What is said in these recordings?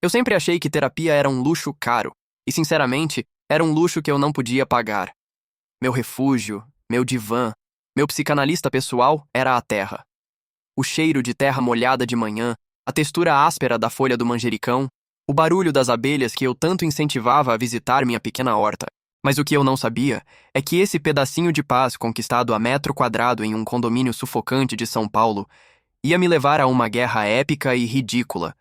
Eu sempre achei que terapia era um luxo caro, e sinceramente, era um luxo que eu não podia pagar. Meu refúgio, meu divã, meu psicanalista pessoal era a terra. O cheiro de terra molhada de manhã, a textura áspera da folha do manjericão, o barulho das abelhas que eu tanto incentivava a visitar minha pequena horta. Mas o que eu não sabia é que esse pedacinho de paz conquistado a metro quadrado em um condomínio sufocante de São Paulo ia me levar a uma guerra épica e ridícula,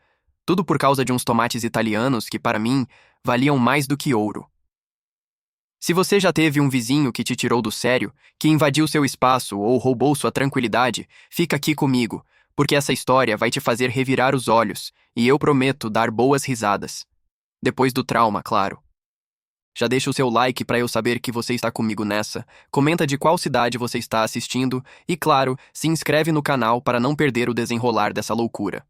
tudo por causa de uns tomates italianos que, para mim, valiam mais do que ouro. Se você já teve um vizinho que te tirou do sério, que invadiu seu espaço ou roubou sua tranquilidade, fica aqui comigo, porque essa história vai te fazer revirar os olhos, e eu prometo dar boas risadas. Depois do trauma, claro. Já deixa o seu like para eu saber que você está comigo nessa, comenta de qual cidade você está assistindo e, claro, se inscreve no canal para não perder o desenrolar dessa loucura.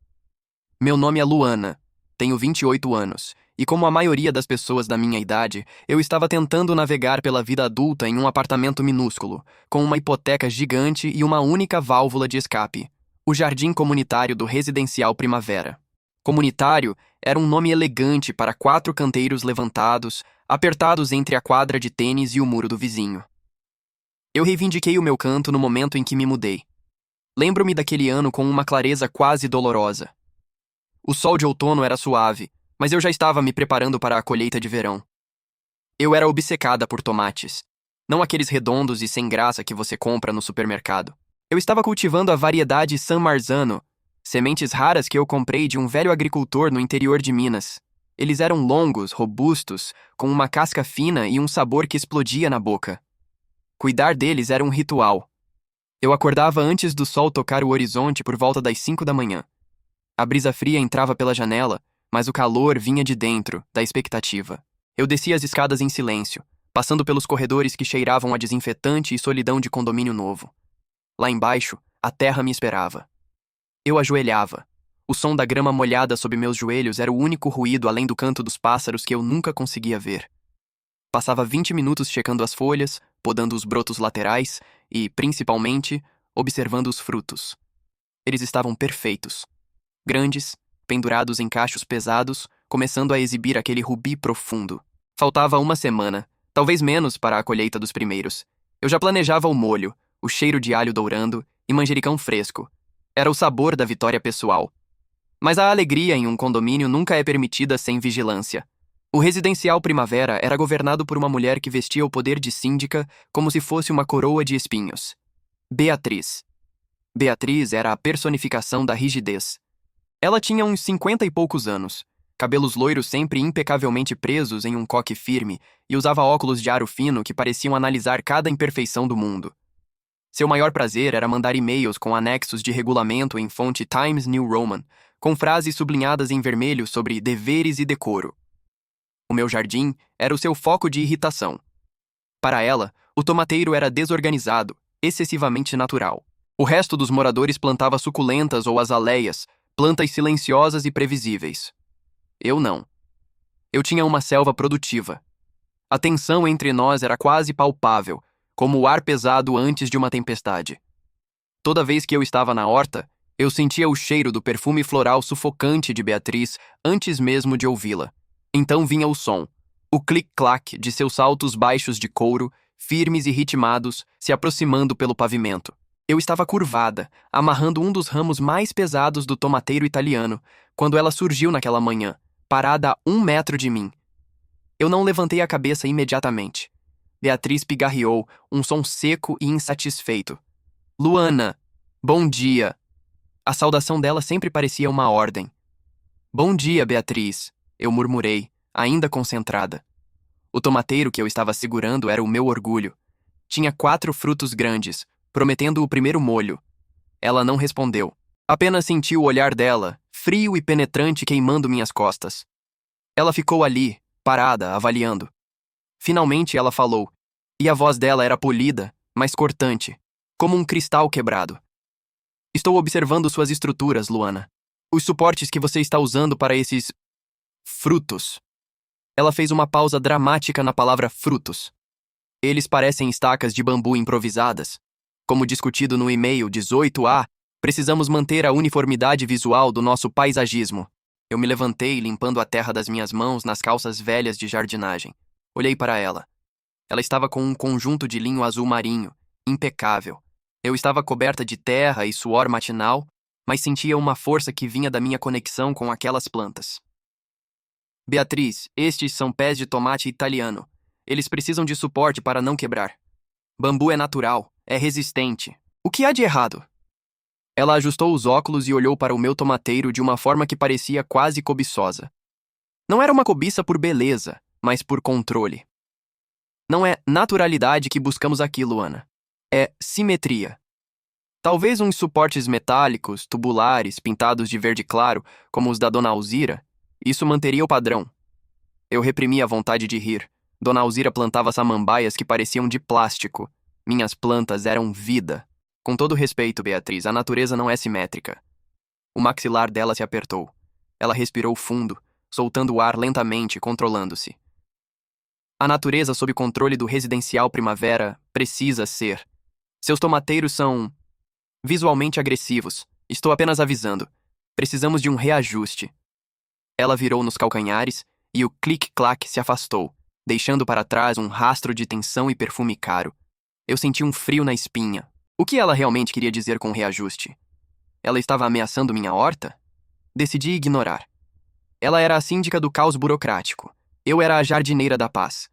Meu nome é Luana, tenho 28 anos, e como a maioria das pessoas da minha idade, eu estava tentando navegar pela vida adulta em um apartamento minúsculo, com uma hipoteca gigante e uma única válvula de escape: o jardim comunitário do Residencial Primavera. Comunitário era um nome elegante para 4 canteiros levantados, apertados entre a quadra de tênis e o muro do vizinho. Eu reivindiquei o meu canto no momento em que me mudei. Lembro-me daquele ano com uma clareza quase dolorosa. O sol de outono era suave, mas eu já estava me preparando para a colheita de verão. Eu era obcecada por tomates, não aqueles redondos e sem graça que você compra no supermercado. Eu estava cultivando a variedade San Marzano, sementes raras que eu comprei de um velho agricultor no interior de Minas. Eles eram longos, robustos, com uma casca fina e um sabor que explodia na boca. Cuidar deles era um ritual. Eu acordava antes do sol tocar o horizonte por volta das 5 da manhã. A brisa fria entrava pela janela, mas o calor vinha de dentro, da expectativa. Eu descia as escadas em silêncio, passando pelos corredores que cheiravam a desinfetante e solidão de condomínio novo. Lá embaixo, a terra me esperava. Eu ajoelhava. O som da grama molhada sob meus joelhos era o único ruído além do canto dos pássaros que eu nunca conseguia ver. Passava 20 minutos checando as folhas, podando os brotos laterais e, principalmente, observando os frutos. Eles estavam perfeitos. Grandes, pendurados em cachos pesados, começando a exibir aquele rubi profundo. Faltava uma semana, talvez menos, para a colheita dos primeiros. Eu já planejava o molho, o cheiro de alho dourando e manjericão fresco. Era o sabor da vitória pessoal. Mas a alegria em um condomínio nunca é permitida sem vigilância. O Residencial Primavera era governado por uma mulher que vestia o poder de síndica como se fosse uma coroa de espinhos. Beatriz. Beatriz era a personificação da rigidez. Ela tinha uns 50 e poucos anos, cabelos loiros sempre impecavelmente presos em um coque firme e usava óculos de aro fino que pareciam analisar cada imperfeição do mundo. Seu maior prazer era mandar e-mails com anexos de regulamento em fonte Times New Roman, com frases sublinhadas em vermelho sobre deveres e decoro. O meu jardim era o seu foco de irritação. Para ela, o tomateiro era desorganizado, excessivamente natural. O resto dos moradores plantava suculentas ou azaleias, plantas silenciosas e previsíveis. Eu não. Eu tinha uma selva produtiva. A tensão entre nós era quase palpável, como o ar pesado antes de uma tempestade. Toda vez que eu estava na horta, eu sentia o cheiro do perfume floral sufocante de Beatriz antes mesmo de ouvi-la. Então vinha o som, o clic-clac de seus saltos baixos de couro, firmes e ritmados, se aproximando pelo pavimento. Eu estava curvada, amarrando um dos ramos mais pesados do tomateiro italiano, quando ela surgiu naquela manhã, parada a 1 metro de mim. Eu não levantei a cabeça imediatamente. Beatriz pigarreou, um som seco e insatisfeito. Luana, bom dia. A saudação dela sempre parecia uma ordem. Bom dia, Beatriz, eu murmurei, ainda concentrada. O tomateiro que eu estava segurando era o meu orgulho. Tinha 4 frutos grandes, prometendo o primeiro molho. Ela não respondeu. Apenas senti o olhar dela, frio e penetrante, queimando minhas costas. Ela ficou ali, parada, avaliando. Finalmente ela falou, e a voz dela era polida, mas cortante, como um cristal quebrado. Estou observando suas estruturas, Luana. Os suportes que você está usando para esses frutos. Ela fez uma pausa dramática na palavra frutos. Eles parecem estacas de bambu improvisadas. Como discutido no e-mail 18A, precisamos manter a uniformidade visual do nosso paisagismo. Eu me levantei, limpando a terra das minhas mãos nas calças velhas de jardinagem. Olhei para ela. Ela estava com um conjunto de linho azul marinho, impecável. Eu estava coberta de terra e suor matinal, mas sentia uma força que vinha da minha conexão com aquelas plantas. Beatriz, estes são pés de tomate italiano. Eles precisam de suporte para não quebrar. Bambu é natural, é resistente. O que há de errado? Ela ajustou os óculos e olhou para o meu tomateiro de uma forma que parecia quase cobiçosa. Não era uma cobiça por beleza, mas por controle. Não é naturalidade que buscamos aqui, Luana. É simetria. Talvez uns suportes metálicos, tubulares, pintados de verde claro, como os da Dona Alzira, isso manteria o padrão. Eu reprimi a vontade de rir. Dona Alzira plantava samambaias que pareciam de plástico. Minhas plantas eram vida. Com todo respeito, Beatriz, a natureza não é simétrica. O maxilar dela se apertou. Ela respirou fundo, soltando o ar lentamente, controlando-se. A natureza sob controle do residencial primavera precisa ser. Seus tomateiros são visualmente agressivos. Estou apenas avisando. Precisamos de um reajuste. Ela virou nos calcanhares e o clique-claque se afastou, deixando para trás um rastro de tensão e perfume caro. Eu senti um frio na espinha. O que ela realmente queria dizer com reajuste? Ela estava ameaçando minha horta? Decidi ignorar. Ela era a síndica do caos burocrático. Eu era a jardineira da paz.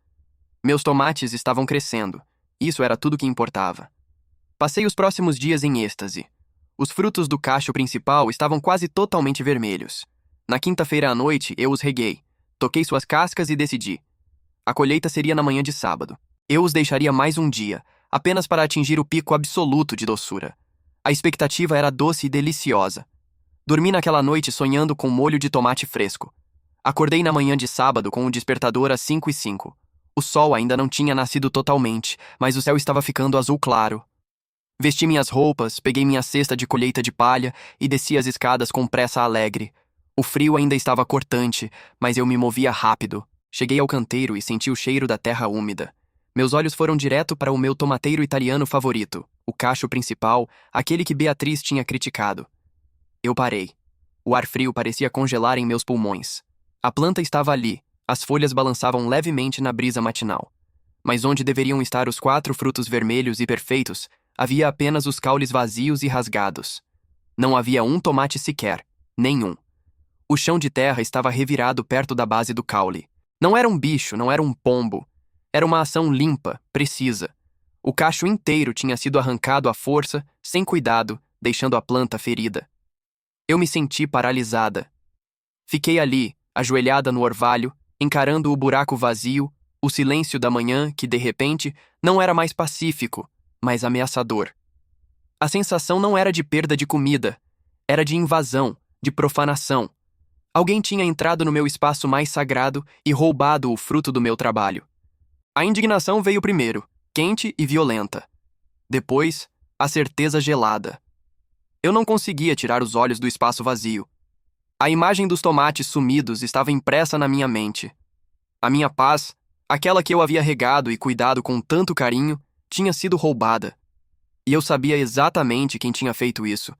Meus tomates estavam crescendo. Isso era tudo que importava. Passei os próximos dias em êxtase. Os frutos do cacho principal estavam quase totalmente vermelhos. Na quinta-feira à noite, eu os reguei. Toquei suas cascas e decidi. A colheita seria na manhã de sábado. Eu os deixaria mais um dia, apenas para atingir o pico absoluto de doçura. A expectativa era doce e deliciosa. Dormi naquela noite sonhando com molho de tomate fresco. Acordei na manhã de sábado com o despertador às 5h05. O sol ainda não tinha nascido totalmente, mas o céu estava ficando azul claro. Vesti minhas roupas, peguei minha cesta de colheita de palha e desci as escadas com pressa alegre. O frio ainda estava cortante, mas eu me movia rápido. Cheguei ao canteiro e senti o cheiro da terra úmida. Meus olhos foram direto para o meu tomateiro italiano favorito, o cacho principal, aquele que Beatriz tinha criticado. Eu parei. O ar frio parecia congelar em meus pulmões. A planta estava ali, as folhas balançavam levemente na brisa matinal. Mas onde deveriam estar os 4 frutos vermelhos e perfeitos, havia apenas os caules vazios e rasgados. Não havia um tomate sequer, nenhum. O chão de terra estava revirado perto da base do caule. Não era um bicho, não era um pombo. Era uma ação limpa, precisa. O cacho inteiro tinha sido arrancado à força, sem cuidado, deixando a planta ferida. Eu me senti paralisada. Fiquei ali, ajoelhada no orvalho, encarando o buraco vazio, o silêncio da manhã que, de repente, não era mais pacífico, mas ameaçador. A sensação não era de perda de comida, era de invasão, de profanação. Alguém tinha entrado no meu espaço mais sagrado e roubado o fruto do meu trabalho. A indignação veio primeiro, quente e violenta. Depois, a certeza gelada. Eu não conseguia tirar os olhos do espaço vazio. A imagem dos tomates sumidos estava impressa na minha mente. A minha paz, aquela que eu havia regado e cuidado com tanto carinho, tinha sido roubada. E eu sabia exatamente quem tinha feito isso.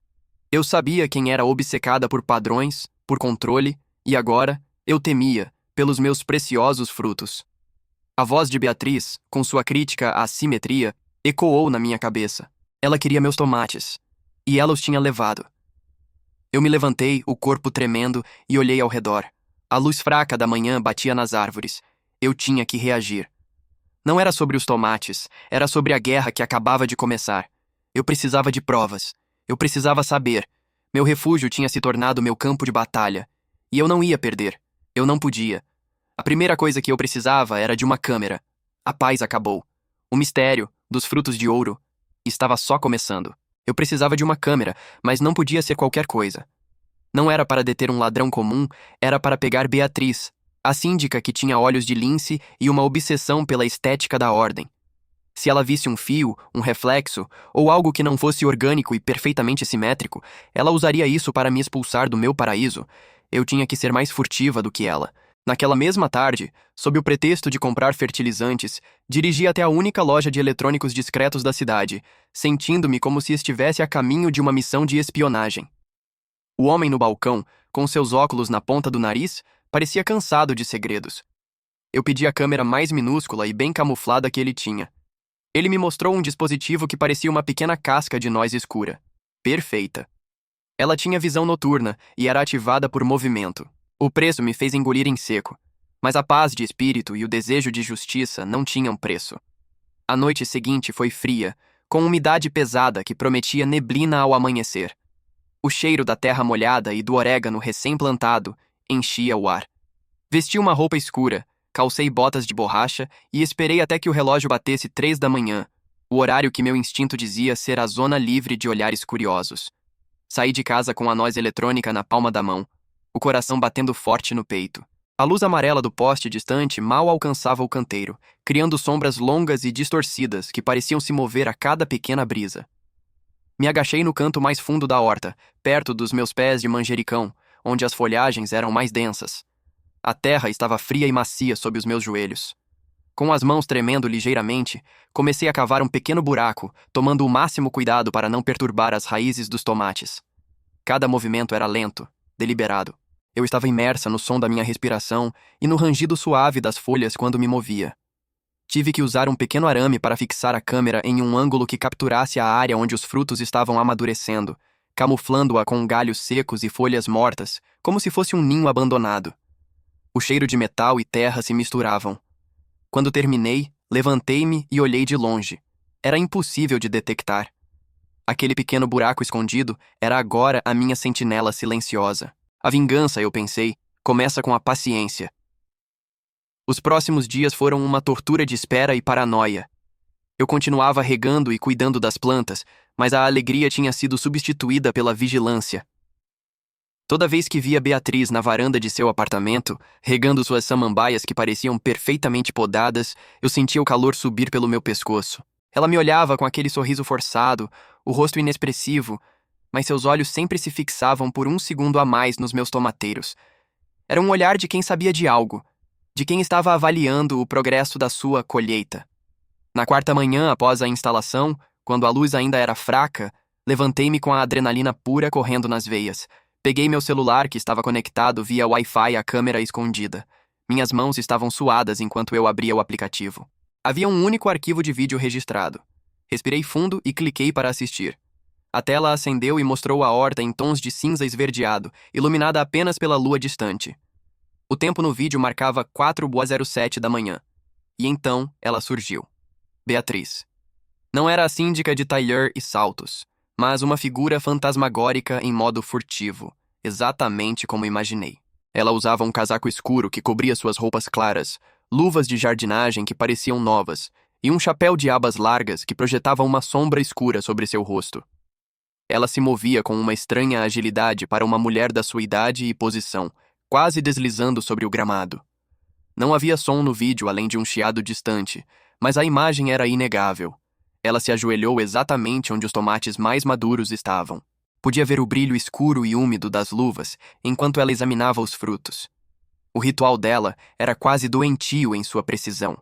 Eu sabia quem era obcecada por padrões, por controle, e agora eu temia pelos meus preciosos frutos. A voz de Beatriz, com sua crítica à simetria, ecoou na minha cabeça. Ela queria meus tomates, e ela os tinha levado. Eu me levantei, o corpo tremendo, e olhei ao redor. A luz fraca da manhã batia nas árvores. Eu tinha que reagir. Não era sobre os tomates, era sobre a guerra que acabava de começar. Eu precisava de provas. Eu precisava saber. Meu refúgio tinha se tornado meu campo de batalha. E eu não ia perder. Eu não podia. A primeira coisa que eu precisava era de uma câmera. A paz acabou. O mistério, dos frutos de ouro, estava só começando. Eu precisava de uma câmera, mas não podia ser qualquer coisa. Não era para deter um ladrão comum, era para pegar Beatriz, a síndica que tinha olhos de lince e uma obsessão pela estética da ordem. Se ela visse um fio, um reflexo, ou algo que não fosse orgânico e perfeitamente simétrico, ela usaria isso para me expulsar do meu paraíso. Eu tinha que ser mais furtiva do que ela. Naquela mesma tarde, sob o pretexto de comprar fertilizantes, dirigi até a única loja de eletrônicos discretos da cidade, sentindo-me como se estivesse a caminho de uma missão de espionagem. O homem no balcão, com seus óculos na ponta do nariz, parecia cansado de segredos. Eu pedi a câmera mais minúscula e bem camuflada que ele tinha. Ele me mostrou um dispositivo que parecia uma pequena casca de noz escura. Perfeita. Ela tinha visão noturna e era ativada por movimento. O preço me fez engolir em seco, mas a paz de espírito e o desejo de justiça não tinham preço. A noite seguinte foi fria, com umidade pesada que prometia neblina ao amanhecer. O cheiro da terra molhada e do orégano recém-plantado enchia o ar. Vesti uma roupa escura, calcei botas de borracha e esperei até que o relógio batesse 3 da manhã, o horário que meu instinto dizia ser a zona livre de olhares curiosos. Saí de casa com a noz eletrônica na palma da mão, o coração batendo forte no peito. A luz amarela do poste distante mal alcançava o canteiro, criando sombras longas e distorcidas que pareciam se mover a cada pequena brisa. Me agachei no canto mais fundo da horta, perto dos meus pés de manjericão, onde as folhagens eram mais densas. A terra estava fria e macia sob os meus joelhos. Com as mãos tremendo ligeiramente, comecei a cavar um pequeno buraco, tomando o máximo cuidado para não perturbar as raízes dos tomates. Cada movimento era lento, deliberado. Eu estava imersa no som da minha respiração e no rangido suave das folhas quando me movia. Tive que usar um pequeno arame para fixar a câmera em um ângulo que capturasse a área onde os frutos estavam amadurecendo, camuflando-a com galhos secos e folhas mortas, como se fosse um ninho abandonado. O cheiro de metal e terra se misturavam. Quando terminei, levantei-me e olhei de longe. Era impossível de detectar. Aquele pequeno buraco escondido era agora a minha sentinela silenciosa. A vingança, eu pensei, começa com a paciência. Os próximos dias foram uma tortura de espera e paranoia. Eu continuava regando e cuidando das plantas, mas a alegria tinha sido substituída pela vigilância. Toda vez que via Beatriz na varanda de seu apartamento, regando suas samambaias que pareciam perfeitamente podadas, eu sentia o calor subir pelo meu pescoço. Ela me olhava com aquele sorriso forçado, o rosto inexpressivo, mas seus olhos sempre se fixavam por um segundo a mais nos meus tomateiros. Era um olhar de quem sabia de algo, de quem estava avaliando o progresso da sua colheita. Na quarta manhã após a instalação, quando a luz ainda era fraca, levantei-me com a adrenalina pura correndo nas veias. Peguei meu celular, que estava conectado via Wi-Fi à câmera escondida. Minhas mãos estavam suadas enquanto eu abria o aplicativo. Havia um único arquivo de vídeo registrado. Respirei fundo e cliquei para assistir. A tela acendeu e mostrou a horta em tons de cinza esverdeado, iluminada apenas pela lua distante. O tempo no vídeo marcava 4:07 da manhã. E então ela surgiu. Beatriz. Não era a síndica de tailleur e saltos, mas uma figura fantasmagórica em modo furtivo, exatamente como imaginei. Ela usava um casaco escuro que cobria suas roupas claras, luvas de jardinagem que pareciam novas, e um chapéu de abas largas que projetava uma sombra escura sobre seu rosto. Ela se movia com uma estranha agilidade para uma mulher da sua idade e posição, quase deslizando sobre o gramado. Não havia som no vídeo além de um chiado distante, mas a imagem era inegável. Ela se ajoelhou exatamente onde os tomates mais maduros estavam. Podia ver o brilho escuro e úmido das luvas enquanto ela examinava os frutos. O ritual dela era quase doentio em sua precisão.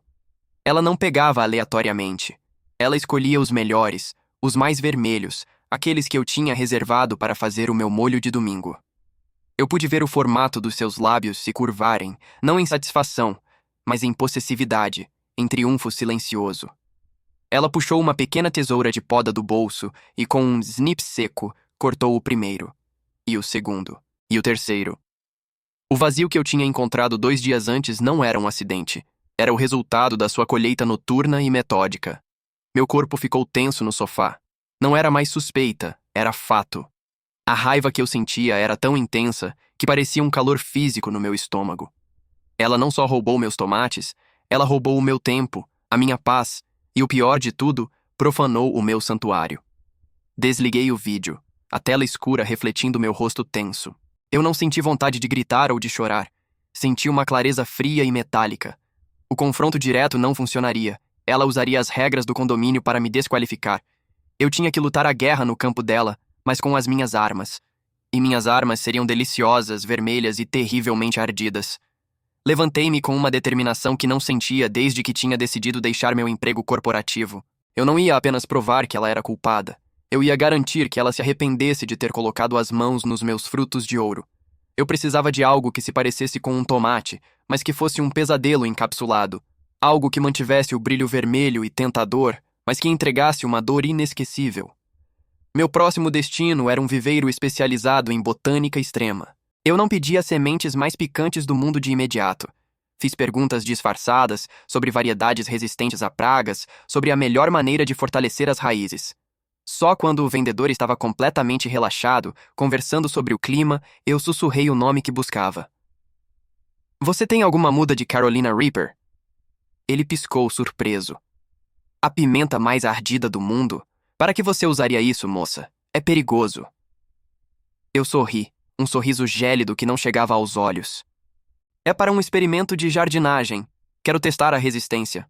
Ela não pegava aleatoriamente. Ela escolhia os melhores, os mais vermelhos, aqueles que eu tinha reservado para fazer o meu molho de domingo. Eu pude ver o formato dos seus lábios se curvarem, não em satisfação, mas em possessividade, em triunfo silencioso. Ela puxou uma pequena tesoura de poda do bolso e, com um snip seco, cortou o primeiro, e o segundo, e o terceiro. O vazio que eu tinha encontrado 2 dias antes não era um acidente. Era o resultado da sua colheita noturna e metódica. Meu corpo ficou tenso no sofá. Não era mais suspeita, era fato. A raiva que eu sentia era tão intensa que parecia um calor físico no meu estômago. Ela não só roubou meus tomates, ela roubou o meu tempo, a minha paz e, o pior de tudo, profanou o meu santuário. Desliguei o vídeo, a tela escura refletindo meu rosto tenso. Eu não senti vontade de gritar ou de chorar. Senti uma clareza fria e metálica. O confronto direto não funcionaria. Ela usaria as regras do condomínio para me desqualificar. Eu tinha que lutar a guerra no campo dela, mas com as minhas armas. E minhas armas seriam deliciosas, vermelhas e terrivelmente ardidas. Levantei-me com uma determinação que não sentia desde que tinha decidido deixar meu emprego corporativo. Eu não ia apenas provar que ela era culpada. Eu ia garantir que ela se arrependesse de ter colocado as mãos nos meus frutos de ouro. Eu precisava de algo que se parecesse com um tomate, mas que fosse um pesadelo encapsulado. Algo que mantivesse o brilho vermelho e tentador, mas que entregasse uma dor inesquecível. Meu próximo destino era um viveiro especializado em botânica extrema. Eu não pedi as sementes mais picantes do mundo de imediato. Fiz perguntas disfarçadas sobre variedades resistentes a pragas, sobre a melhor maneira de fortalecer as raízes. Só quando o vendedor estava completamente relaxado, conversando sobre o clima, eu sussurrei o nome que buscava. Você tem alguma muda de Carolina Reaper? Ele piscou surpreso. A pimenta mais ardida do mundo? Para que você usaria isso, moça? É perigoso. Eu sorri, um sorriso gélido que não chegava aos olhos. É para um experimento de jardinagem. Quero testar a resistência.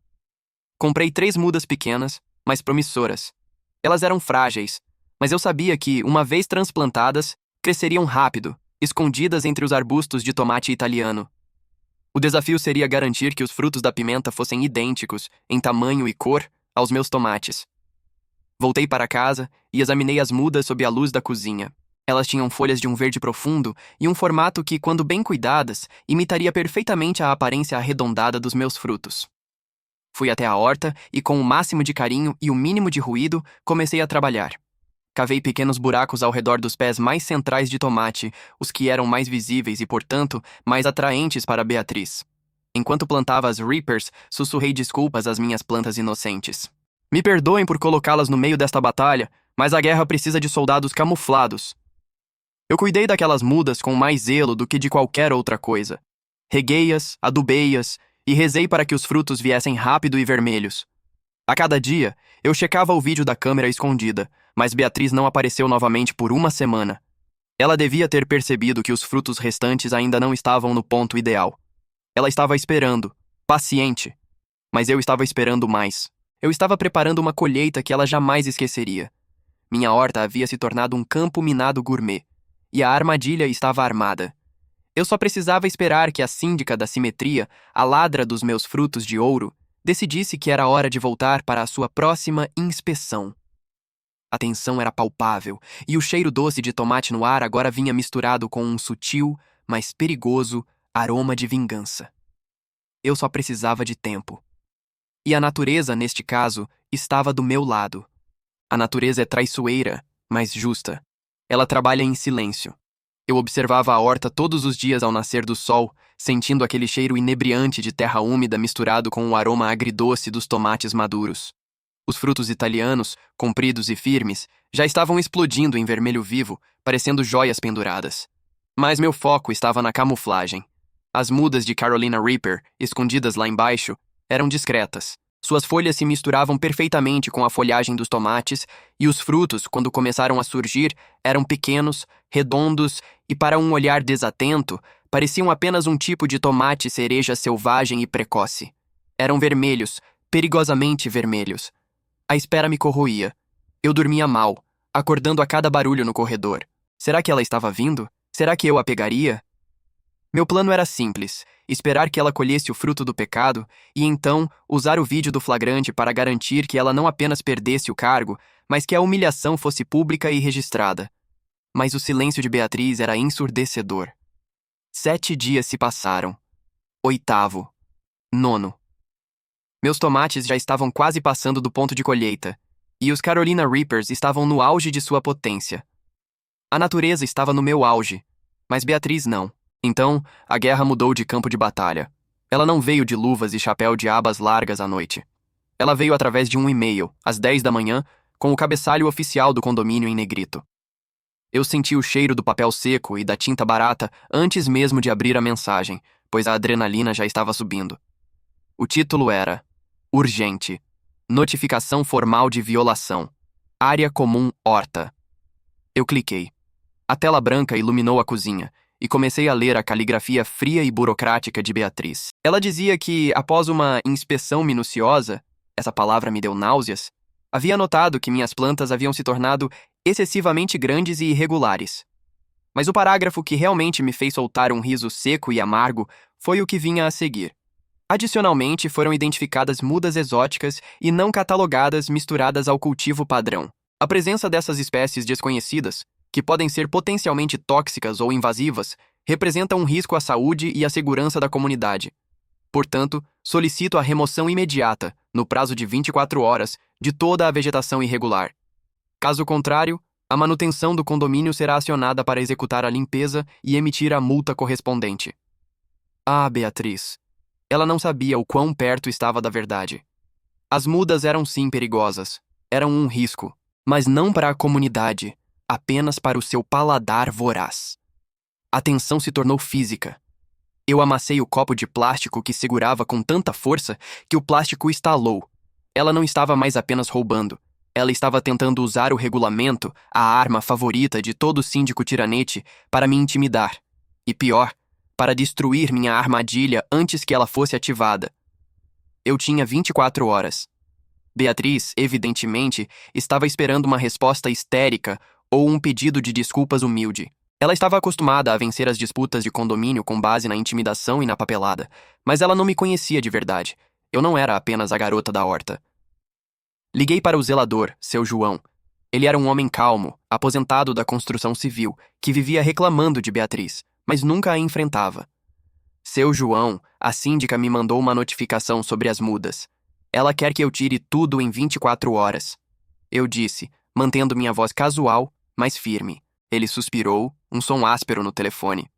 Comprei 3 mudas pequenas, mas promissoras. Elas eram frágeis, mas eu sabia que, uma vez transplantadas, cresceriam rápido, escondidas entre os arbustos de tomate italiano. O desafio seria garantir que os frutos da pimenta fossem idênticos, em tamanho e cor, aos meus tomates. Voltei para casa e examinei as mudas sob a luz da cozinha. Elas tinham folhas de um verde profundo e um formato que, quando bem cuidadas, imitaria perfeitamente a aparência arredondada dos meus frutos. Fui até a horta e, com o máximo de carinho e o mínimo de ruído, comecei a trabalhar. Cavei pequenos buracos ao redor dos pés mais centrais de tomate, os que eram mais visíveis e, portanto, mais atraentes para Beatriz. Enquanto plantava as Reapers, sussurrei desculpas às minhas plantas inocentes. Me perdoem por colocá-las no meio desta batalha, mas a guerra precisa de soldados camuflados. Eu cuidei daquelas mudas com mais zelo do que de qualquer outra coisa. Reguei-as, adubei-as e rezei para que os frutos viessem rápido e vermelhos. A cada dia, eu checava o vídeo da câmera escondida, mas Beatriz não apareceu novamente por uma semana. Ela devia ter percebido que os frutos restantes ainda não estavam no ponto ideal. Ela estava esperando, paciente. Mas eu estava esperando mais. Eu estava preparando uma colheita que ela jamais esqueceria. Minha horta havia se tornado um campo minado gourmet, e a armadilha estava armada. Eu só precisava esperar que a síndica da simetria, a ladra dos meus frutos de ouro, decidisse que era hora de voltar para a sua próxima inspeção. A tensão era palpável, e o cheiro doce de tomate no ar agora vinha misturado com um sutil, mas perigoso, aroma de vingança. Eu só precisava de tempo. E a natureza, neste caso, estava do meu lado. A natureza é traiçoeira, mas justa. Ela trabalha em silêncio. Eu observava a horta todos os dias ao nascer do sol, sentindo aquele cheiro inebriante de terra úmida misturado com o aroma agridoce dos tomates maduros. Os frutos italianos, compridos e firmes, já estavam explodindo em vermelho vivo, parecendo joias penduradas. Mas meu foco estava na camuflagem. As mudas de Carolina Reaper, escondidas lá embaixo, eram discretas. Suas folhas se misturavam perfeitamente com a folhagem dos tomates, e os frutos, quando começaram a surgir, eram pequenos, redondos e, para um olhar desatento, pareciam apenas um tipo de tomate cereja selvagem e precoce. Eram vermelhos, perigosamente vermelhos. A espera me corroía. Eu dormia mal, acordando a cada barulho no corredor. Será que ela estava vindo? Será que eu a pegaria? Meu plano era simples: esperar que ela colhesse o fruto do pecado e então usar o vídeo do flagrante para garantir que ela não apenas perdesse o cargo, mas que a humilhação fosse pública e registrada. Mas o silêncio de Beatriz era ensurdecedor. 7 dias se passaram. 8º. 9º. Meus tomates já estavam quase passando do ponto de colheita, e os Carolina Reapers estavam no auge de sua potência. A natureza estava no meu auge, mas Beatriz não. Então, a guerra mudou de campo de batalha. Ela não veio de luvas e chapéu de abas largas à noite. Ela veio através de um e-mail, às 10 da manhã, com o cabeçalho oficial do condomínio em negrito. Eu senti o cheiro do papel seco e da tinta barata antes mesmo de abrir a mensagem, pois a adrenalina já estava subindo. O título era: Urgente. Notificação formal de violação. Área comum horta. Eu cliquei. A tela branca iluminou a cozinha, e comecei a ler a caligrafia fria e burocrática de Beatriz. Ela dizia que, após uma inspeção minuciosa, essa palavra me deu náuseas, havia notado que minhas plantas haviam se tornado excessivamente grandes e irregulares. Mas o parágrafo que realmente me fez soltar um riso seco e amargo foi o que vinha a seguir. Adicionalmente, foram identificadas mudas exóticas e não catalogadas misturadas ao cultivo padrão. A presença dessas espécies desconhecidas, que podem ser potencialmente tóxicas ou invasivas, representa um risco à saúde e à segurança da comunidade. Portanto, solicito a remoção imediata, no prazo de 24 horas, de toda a vegetação irregular. Caso contrário, a manutenção do condomínio será acionada para executar a limpeza e emitir a multa correspondente. Ah, Beatriz. Ela não sabia o quão perto estava da verdade. As mudas eram sim perigosas. Eram um risco, mas não para a comunidade, apenas para o seu paladar voraz. A tensão se tornou física. Eu amassei o copo de plástico que segurava com tanta força que o plástico estalou. Ela não estava mais apenas roubando. Ela estava tentando usar o regulamento, a arma favorita de todo síndico tiranete, para me intimidar. E pior, para destruir minha armadilha antes que ela fosse ativada. Eu tinha 24 horas. Beatriz, evidentemente, estava esperando uma resposta histérica ou um pedido de desculpas humilde. Ela estava acostumada a vencer as disputas de condomínio com base na intimidação e na papelada, mas ela não me conhecia de verdade. Eu não era apenas a garota da horta. Liguei para o zelador, seu João. Ele era um homem calmo, aposentado da construção civil, que vivia reclamando de Beatriz, mas nunca a enfrentava. Seu João, a síndica me mandou uma notificação sobre as mudas. Ela quer que eu tire tudo em 24 horas. Eu disse, mantendo minha voz casual, mas firme. Ele suspirou, um som áspero no telefone.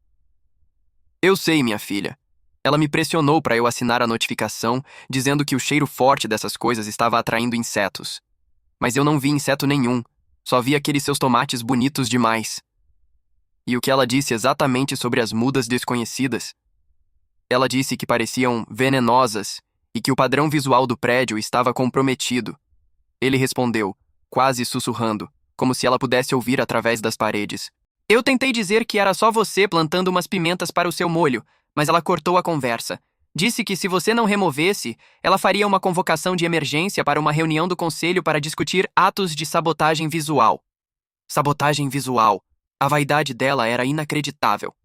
Eu sei, minha filha. Ela me pressionou para eu assinar a notificação, dizendo que o cheiro forte dessas coisas estava atraindo insetos. Mas eu não vi inseto nenhum, só vi aqueles seus tomates bonitos demais. E o que ela disse exatamente sobre as mudas desconhecidas? Ela disse que pareciam venenosas e que o padrão visual do prédio estava comprometido. Ele respondeu, quase sussurrando, como se ela pudesse ouvir através das paredes. Eu tentei dizer que era só você plantando umas pimentas para o seu molho, mas ela cortou a conversa. Disse que se você não removesse, ela faria uma convocação de emergência para uma reunião do conselho para discutir atos de sabotagem visual. Sabotagem visual. A vaidade dela era inacreditável.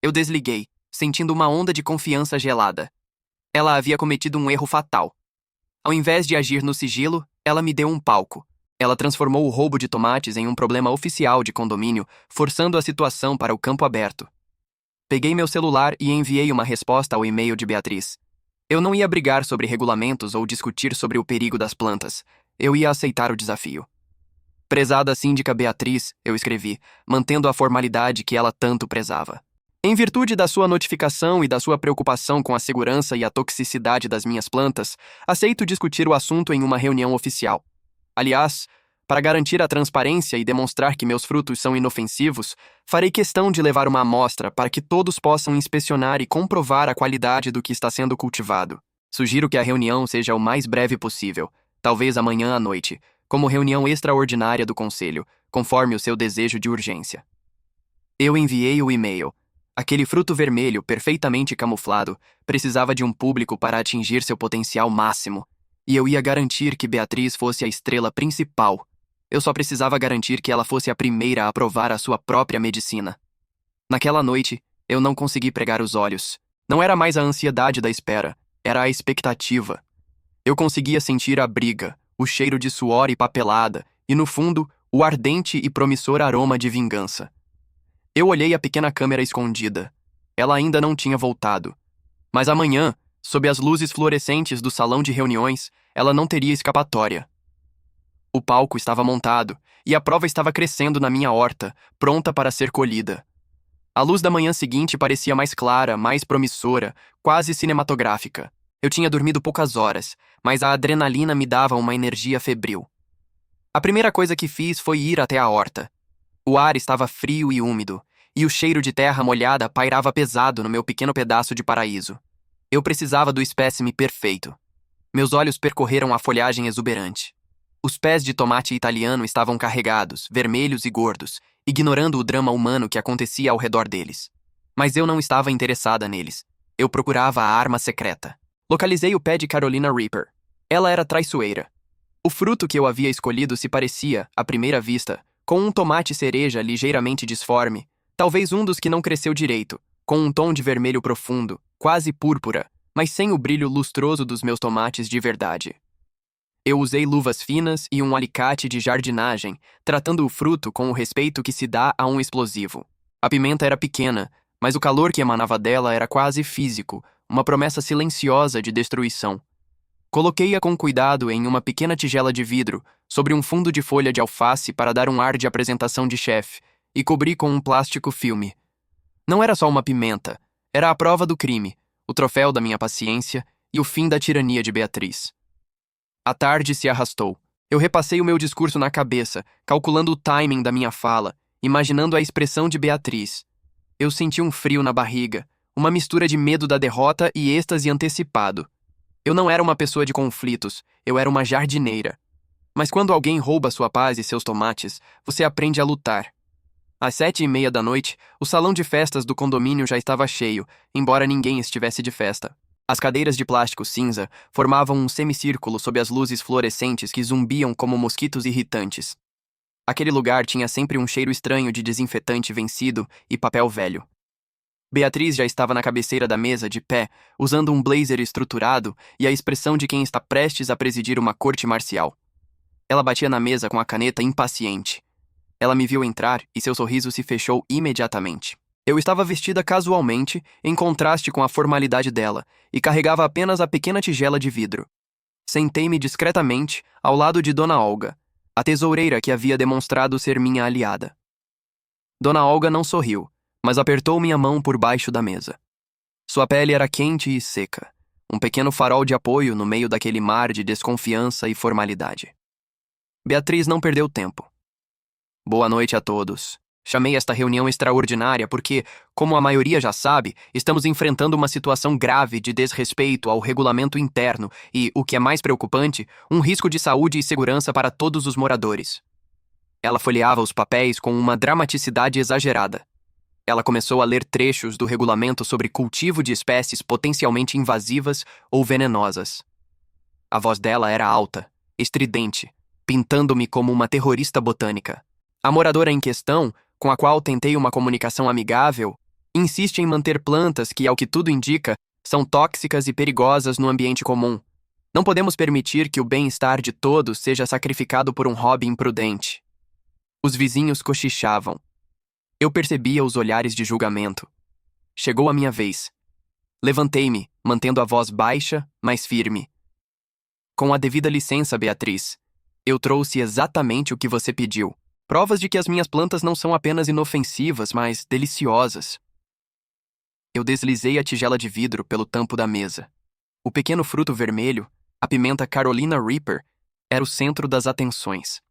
Eu desliguei, sentindo uma onda de confiança gelada. Ela havia cometido um erro fatal. Ao invés de agir no sigilo, ela me deu um palco. Ela transformou o roubo de tomates em um problema oficial de condomínio, forçando a situação para o campo aberto. Peguei meu celular e enviei uma resposta ao e-mail de Beatriz. Eu não ia brigar sobre regulamentos ou discutir sobre o perigo das plantas. Eu ia aceitar o desafio. Prezada síndica Beatriz, eu escrevi, mantendo a formalidade que ela tanto prezava. Em virtude da sua notificação e da sua preocupação com a segurança e a toxicidade das minhas plantas, aceito discutir o assunto em uma reunião oficial. Aliás, para garantir a transparência e demonstrar que meus frutos são inofensivos, farei questão de levar uma amostra para que todos possam inspecionar e comprovar a qualidade do que está sendo cultivado. Sugiro que a reunião seja o mais breve possível, talvez amanhã à noite, como reunião extraordinária do conselho, conforme o seu desejo de urgência. Eu enviei o e-mail. Aquele fruto vermelho, perfeitamente camuflado, precisava de um público para atingir seu potencial máximo, e eu ia garantir que Beatriz fosse a estrela principal. Eu só precisava garantir que ela fosse a primeira a provar a sua própria medicina. Naquela noite, eu não consegui pregar os olhos. Não era mais a ansiedade da espera, era a expectativa. Eu conseguia sentir a briga, o cheiro de suor e papelada, e no fundo, o ardente e promissor aroma de vingança. Eu olhei a pequena câmera escondida. Ela ainda não tinha voltado. Mas amanhã, sob as luzes fluorescentes do salão de reuniões, ela não teria escapatória. O palco estava montado, e a prova estava crescendo na minha horta, pronta para ser colhida. A luz da manhã seguinte parecia mais clara, mais promissora, quase cinematográfica. Eu tinha dormido poucas horas, mas a adrenalina me dava uma energia febril. A primeira coisa que fiz foi ir até a horta. O ar estava frio e úmido, e o cheiro de terra molhada pairava pesado no meu pequeno pedaço de paraíso. Eu precisava do espécime perfeito. Meus olhos percorreram a folhagem exuberante. Os pés de tomate italiano estavam carregados, vermelhos e gordos, ignorando o drama humano que acontecia ao redor deles. Mas eu não estava interessada neles. Eu procurava a arma secreta. Localizei o pé de Carolina Reaper. Ela era traiçoeira. O fruto que eu havia escolhido se parecia, à primeira vista, com um tomate cereja ligeiramente disforme, talvez um dos que não cresceu direito, com um tom de vermelho profundo, quase púrpura, mas sem o brilho lustroso dos meus tomates de verdade. Eu usei luvas finas e um alicate de jardinagem, tratando o fruto com o respeito que se dá a um explosivo. A pimenta era pequena, mas o calor que emanava dela era quase físico, uma promessa silenciosa de destruição. Coloquei-a com cuidado em uma pequena tigela de vidro, sobre um fundo de folha de alface para dar um ar de apresentação de chefe, e cobri com um plástico filme. Não era só uma pimenta, era a prova do crime, o troféu da minha paciência e o fim da tirania de Beatriz. A tarde se arrastou. Eu repassei o meu discurso na cabeça, calculando o timing da minha fala, imaginando a expressão de Beatriz. Eu senti um frio na barriga, uma mistura de medo da derrota e êxtase antecipado. Eu não era uma pessoa de conflitos, eu era uma jardineira. Mas quando alguém rouba sua paz e seus tomates, você aprende a lutar. Às 7:30 da noite, o salão de festas do condomínio já estava cheio, embora ninguém estivesse de festa. As cadeiras de plástico cinza formavam um semicírculo sob as luzes fluorescentes que zumbiam como mosquitos irritantes. Aquele lugar tinha sempre um cheiro estranho de desinfetante vencido e papel velho. Beatriz já estava na cabeceira da mesa, de pé, usando um blazer estruturado e a expressão de quem está prestes a presidir uma corte marcial. Ela batia na mesa com a caneta impaciente. Ela me viu entrar e seu sorriso se fechou imediatamente. Eu estava vestida casualmente, em contraste com a formalidade dela, e carregava apenas a pequena tigela de vidro. Sentei-me discretamente ao lado de Dona Olga, a tesoureira que havia demonstrado ser minha aliada. Dona Olga não sorriu, mas apertou minha mão por baixo da mesa. Sua pele era quente e seca, um pequeno farol de apoio no meio daquele mar de desconfiança e formalidade. Beatriz não perdeu tempo. Boa noite a todos. Chamei esta reunião extraordinária porque, como a maioria já sabe, estamos enfrentando uma situação grave de desrespeito ao regulamento interno e, o que é mais preocupante, um risco de saúde e segurança para todos os moradores. Ela folheava os papéis com uma dramaticidade exagerada. Ela começou a ler trechos do regulamento sobre cultivo de espécies potencialmente invasivas ou venenosas. A voz dela era alta, estridente, pintando-me como uma terrorista botânica. A moradora em questão, com a qual tentei uma comunicação amigável, insiste em manter plantas que, ao que tudo indica, são tóxicas e perigosas no ambiente comum. Não podemos permitir que o bem-estar de todos seja sacrificado por um hobby imprudente. Os vizinhos cochichavam. Eu percebia os olhares de julgamento. Chegou a minha vez. Levantei-me, mantendo a voz baixa, mas firme. Com a devida licença, Beatriz, eu trouxe exatamente o que você pediu. Provas de que as minhas plantas não são apenas inofensivas, mas deliciosas. Eu deslizei a tigela de vidro pelo tampo da mesa. O pequeno fruto vermelho, a pimenta Carolina Reaper, era o centro das atenções.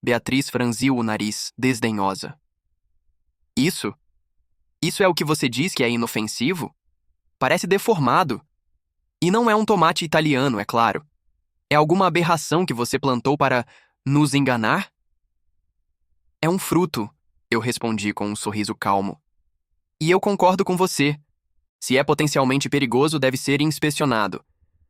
Beatriz franziu o nariz, desdenhosa. Isso? Isso é o que você diz que é inofensivo? Parece deformado. E não é um tomate italiano, é claro. É alguma aberração que você plantou para nos enganar? É um fruto, eu respondi com um sorriso calmo. E eu concordo com você. Se é potencialmente perigoso, deve ser inspecionado.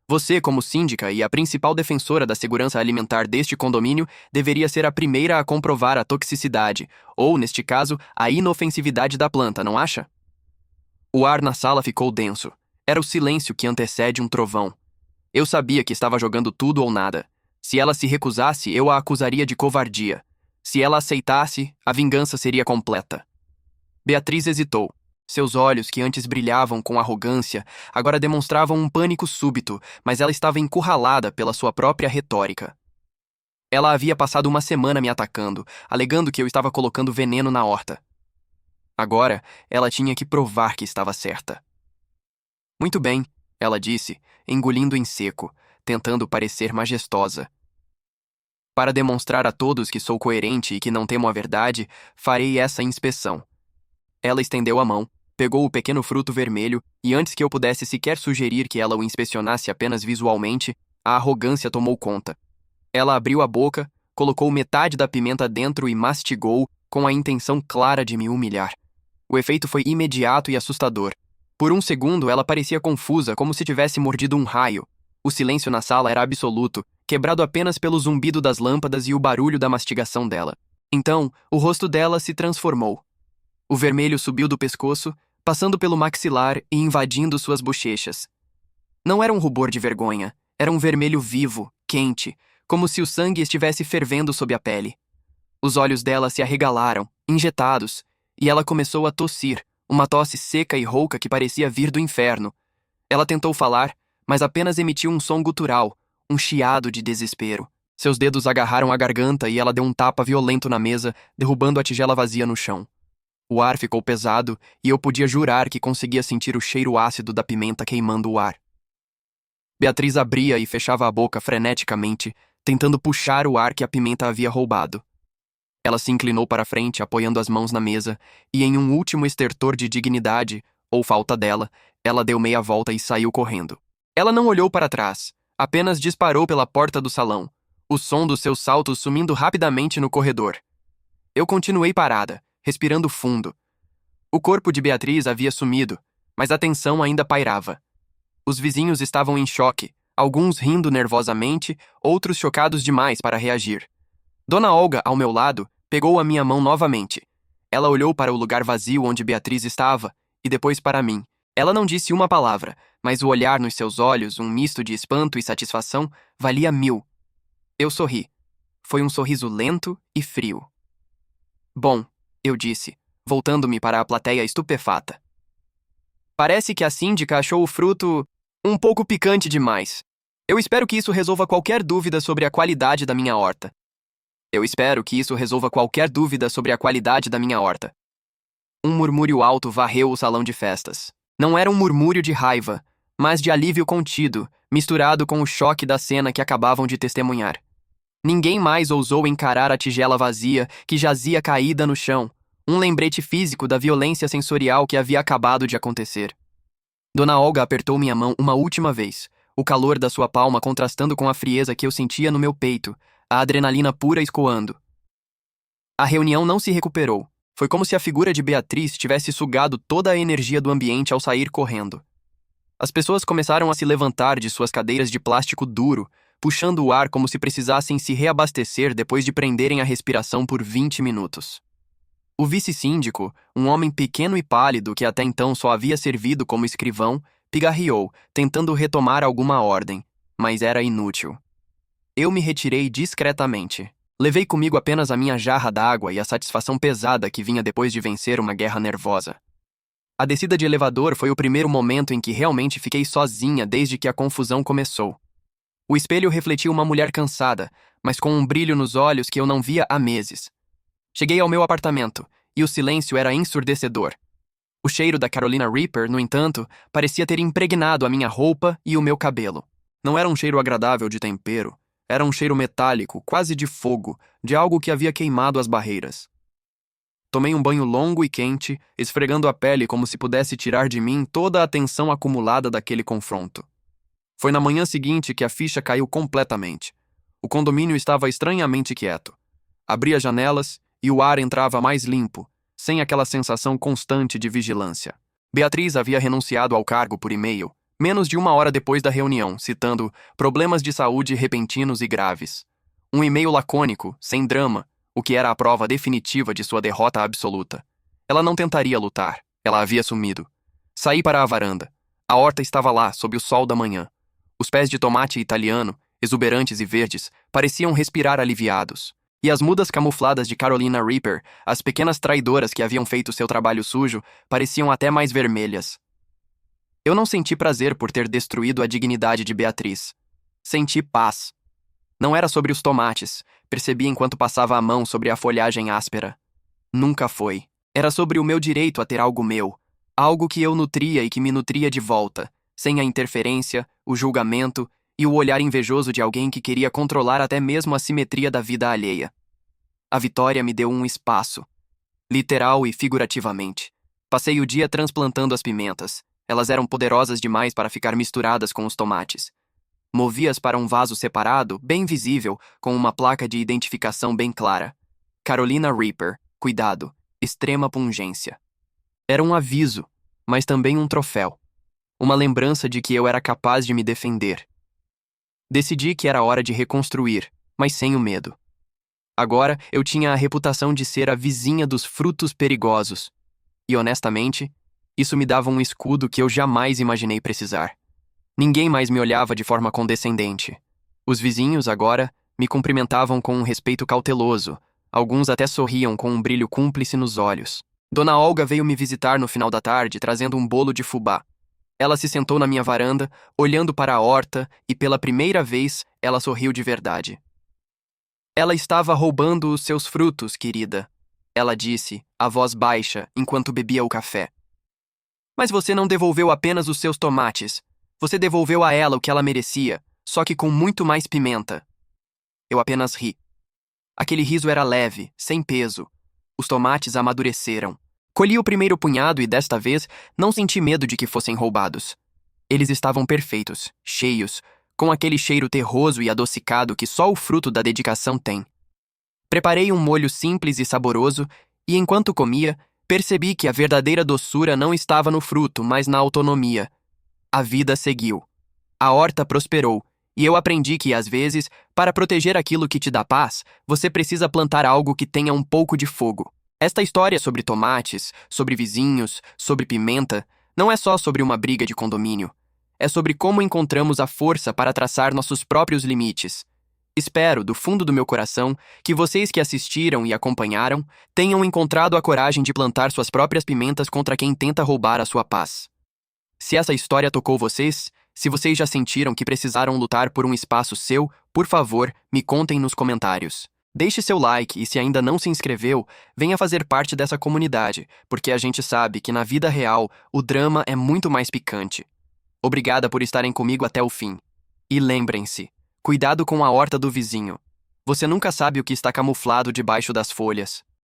Você, como síndica e a principal defensora da segurança alimentar deste condomínio, deveria ser a primeira a comprovar a toxicidade, ou, neste caso, a inofensividade da planta, não acha? O ar na sala ficou denso. Era o silêncio que antecede um trovão. Eu sabia que estava jogando tudo ou nada. Se ela se recusasse, eu a acusaria de covardia. Se ela aceitasse, a vingança seria completa. Beatriz hesitou. Seus olhos, que antes brilhavam com arrogância, agora demonstravam um pânico súbito, mas ela estava encurralada pela sua própria retórica. Ela havia passado uma semana me atacando, alegando que eu estava colocando veneno na horta. Agora, ela tinha que provar que estava certa. Muito bem, ela disse, engolindo em seco, tentando parecer majestosa. Para demonstrar a todos que sou coerente e que não temo a verdade, farei essa inspeção. Ela estendeu a mão, pegou o pequeno fruto vermelho e antes que eu pudesse sequer sugerir que ela o inspecionasse apenas visualmente, a arrogância tomou conta. Ela abriu a boca, colocou metade da pimenta dentro e mastigou, com a intenção clara de me humilhar. O efeito foi imediato e assustador. Por um segundo, ela parecia confusa, como se tivesse mordido um raio. O silêncio na sala era absoluto, quebrado apenas pelo zumbido das lâmpadas e o barulho da mastigação dela. Então, o rosto dela se transformou. O vermelho subiu do pescoço, passando pelo maxilar e invadindo suas bochechas. Não era um rubor de vergonha, era um vermelho vivo, quente, como se o sangue estivesse fervendo sob a pele. Os olhos dela se arregalaram, injetados, e ela começou a tossir, uma tosse seca e rouca que parecia vir do inferno. Ela tentou falar, mas apenas emitiu um som gutural, um chiado de desespero. Seus dedos agarraram a garganta e ela deu um tapa violento na mesa, derrubando a tigela vazia no chão. O ar ficou pesado e eu podia jurar que conseguia sentir o cheiro ácido da pimenta queimando o ar. Beatriz abria e fechava a boca freneticamente, tentando puxar o ar que a pimenta havia roubado. Ela se inclinou para a frente, apoiando as mãos na mesa, e em um último estertor de dignidade, ou falta dela, ela deu meia volta e saiu correndo. Ela não olhou para trás, apenas disparou pela porta do salão, o som dos seus saltos sumindo rapidamente no corredor. Eu continuei parada, respirando fundo. O corpo de Beatriz havia sumido, mas a tensão ainda pairava. Os vizinhos estavam em choque, alguns rindo nervosamente, outros chocados demais para reagir. Dona Olga, ao meu lado, pegou a minha mão novamente. Ela olhou para o lugar vazio onde Beatriz estava, e depois para mim. Ela não disse uma palavra, mas o olhar nos seus olhos, um misto de espanto e satisfação, valia 1000. Eu sorri. Foi um sorriso lento e frio. Bom, eu disse, voltando-me para a plateia estupefata. Parece que a síndica achou o fruto um pouco picante demais. Eu espero que isso resolva qualquer dúvida sobre a qualidade da minha horta. Um murmúrio alto varreu o salão de festas. Não era um murmúrio de raiva, mas de alívio contido, misturado com o choque da cena que acabavam de testemunhar. Ninguém mais ousou encarar a tigela vazia que jazia caída no chão, um lembrete físico da violência sensorial que havia acabado de acontecer. Dona Olga apertou minha mão uma última vez, o calor da sua palma contrastando com a frieza que eu sentia no meu peito, a adrenalina pura escoando. A reunião não se recuperou. Foi como se a figura de Beatriz tivesse sugado toda a energia do ambiente ao sair correndo. As pessoas começaram a se levantar de suas cadeiras de plástico duro, puxando o ar como se precisassem se reabastecer depois de prenderem a respiração por 20 minutos. O vice-síndico, um homem pequeno e pálido que até então só havia servido como escrivão, pigarreou, tentando retomar alguma ordem, mas era inútil. Eu me retirei discretamente. Levei comigo apenas a minha jarra d'água e a satisfação pesada que vinha depois de vencer uma guerra nervosa. A descida de elevador foi o primeiro momento em que realmente fiquei sozinha desde que a confusão começou. O espelho refletia uma mulher cansada, mas com um brilho nos olhos que eu não via há meses. Cheguei ao meu apartamento, e o silêncio era ensurdecedor. O cheiro da Carolina Reaper, no entanto, parecia ter impregnado a minha roupa e o meu cabelo. Não era um cheiro agradável de tempero, era um cheiro metálico, quase de fogo, de algo que havia queimado as barreiras. Tomei um banho longo e quente, esfregando a pele como se pudesse tirar de mim toda a tensão acumulada daquele confronto. Foi na manhã seguinte que a ficha caiu completamente. O condomínio estava estranhamente quieto. Abri as janelas e o ar entrava mais limpo, sem aquela sensação constante de vigilância. Beatriz havia renunciado ao cargo por e-mail, menos de 1 hora depois da reunião, citando problemas de saúde repentinos e graves. Um e-mail lacônico, sem drama, o que era a prova definitiva de sua derrota absoluta. Ela não tentaria lutar, ela havia sumido. Saí para a varanda. A horta estava lá, sob o sol da manhã. Os pés de tomate italiano, exuberantes e verdes, pareciam respirar aliviados. E as mudas camufladas de Carolina Reaper, as pequenas traidoras que haviam feito seu trabalho sujo, pareciam até mais vermelhas. Eu não senti prazer por ter destruído a dignidade de Beatriz. Senti paz. Não era sobre os tomates, percebi enquanto passava a mão sobre a folhagem áspera. Nunca foi. Era sobre o meu direito a ter algo meu, algo que eu nutria e que me nutria de volta, sem a interferência, o julgamento e o olhar invejoso de alguém que queria controlar até mesmo a simetria da vida alheia. A vitória me deu um espaço, literal e figurativamente. Passei o dia transplantando as pimentas. Elas eram poderosas demais para ficar misturadas com os tomates. Movi-as para um vaso separado, bem visível, com uma placa de identificação bem clara. Carolina Reaper, cuidado, extrema pungência. Era um aviso, mas também um troféu. Uma lembrança de que eu era capaz de me defender. Decidi que era hora de reconstruir, mas sem o medo. Agora eu tinha a reputação de ser a vizinha dos frutos perigosos. E honestamente, isso me dava um escudo que eu jamais imaginei precisar. Ninguém mais me olhava de forma condescendente. Os vizinhos, agora, Me cumprimentavam com um respeito cauteloso. Alguns até sorriam com um brilho cúmplice nos olhos. Dona Olga veio me visitar no final da tarde, trazendo um bolo de fubá. Ela se sentou na minha varanda, olhando para a horta, e pela primeira vez ela sorriu de verdade. Ela estava roubando os seus frutos, querida, ela disse, a voz baixa, enquanto bebia o café. Mas você não devolveu apenas os seus tomates. Você devolveu a ela o que ela merecia, só que com muito mais pimenta. Eu apenas ri. Aquele riso era leve, sem peso. Os tomates amadureceram. Colhi o primeiro punhado e, desta vez, não senti medo de que fossem roubados. Eles estavam perfeitos, cheios, com aquele cheiro terroso e adocicado que só o fruto da dedicação tem. Preparei um molho simples e saboroso e, enquanto comia, percebi que a verdadeira doçura não estava no fruto, mas na autonomia. A vida seguiu. A horta prosperou, e eu aprendi que, às vezes, para proteger aquilo que te dá paz, você precisa plantar algo que tenha um pouco de fogo. Esta história sobre tomates, sobre vizinhos, sobre pimenta, não é só sobre uma briga de condomínio. É sobre como encontramos a força para traçar nossos próprios limites. Espero, do fundo do meu coração, que vocês que assistiram e acompanharam tenham encontrado a coragem de plantar suas próprias pimentas contra quem tenta roubar a sua paz. Se essa história tocou vocês, se vocês já sentiram que precisaram lutar por um espaço seu, por favor, me contem nos comentários. Deixe seu like e, se ainda não se inscreveu, venha fazer parte dessa comunidade, porque a gente sabe que na vida real o drama é muito mais picante. Obrigada por estarem comigo até o fim. E lembrem-se, cuidado com a horta do vizinho. Você nunca sabe o que está camuflado debaixo das folhas.